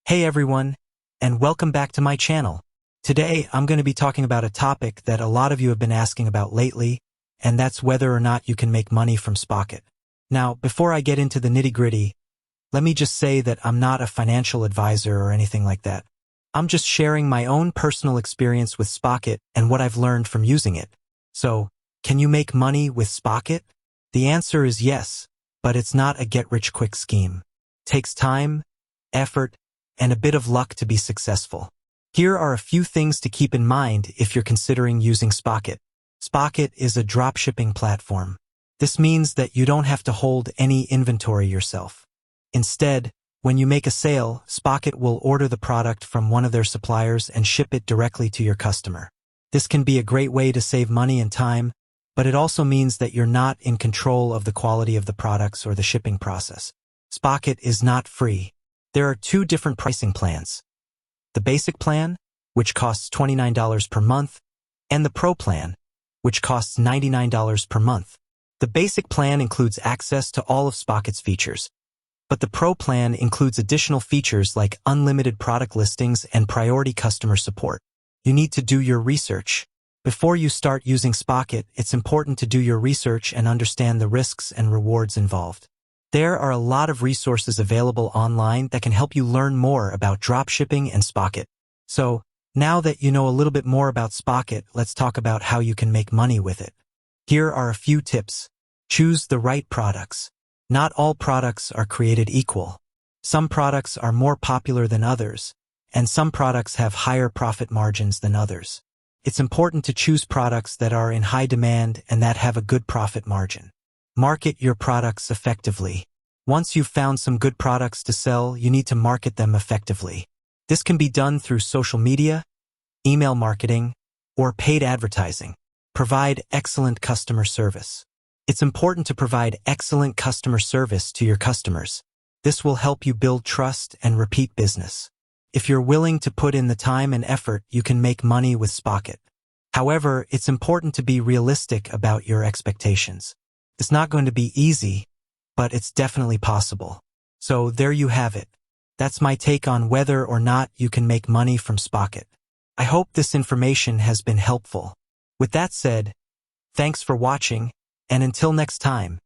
Hey everyone, and welcome back to my channel. Today, I'm going to be talking about a topic that a lot of you have been asking about lately, and that's whether or not you can make money from Spocket. Now, before I get into the nitty-gritty, let me just say that I'm not a financial advisor or anything like that. I'm just sharing my own personal experience with Spocket and what I've learned from using it. So, can you make money with Spocket? The answer is yes, but it's not a get-rich-quick scheme. It takes time, effort, and a bit of luck to be successful. Here are a few things to keep in mind if you're considering using Spocket. Spocket is a dropshipping platform. This means that you don't have to hold any inventory yourself. Instead, when you make a sale, Spocket will order the product from one of their suppliers and ship it directly to your customer. This can be a great way to save money and time, but it also means that you're not in control of the quality of the products or the shipping process. Spocket is not free. There are two different pricing plans. The basic plan, which costs $29 per month, and the Pro plan, which costs $99 per month. The basic plan includes access to all of Spocket's features, but the Pro plan includes additional features like unlimited product listings and priority customer support. You need to do your research. Before you start using Spocket, it's important to do your research and understand the risks and rewards involved. There are a lot of resources available online that can help you learn more about dropshipping and Spocket. So, now that you know a little bit more about Spocket, let's talk about how you can make money with it. Here are a few tips. Choose the right products. Not all products are created equal. Some products are more popular than others, and some products have higher profit margins than others. It's important to choose products that are in high demand and that have a good profit margin. Market your products effectively. Once you've found some good products to sell, you need to market them effectively. This can be done through social media, email marketing, or paid advertising. Provide excellent customer service. It's important to provide excellent customer service to your customers. This will help you build trust and repeat business. If you're willing to put in the time and effort, you can make money with Spocket. However, it's important to be realistic about your expectations. It's not going to be easy, but it's definitely possible. So there you have it. That's my take on whether or not you can make money from Spocket. I hope this information has been helpful. With that said, thanks for watching, and until next time.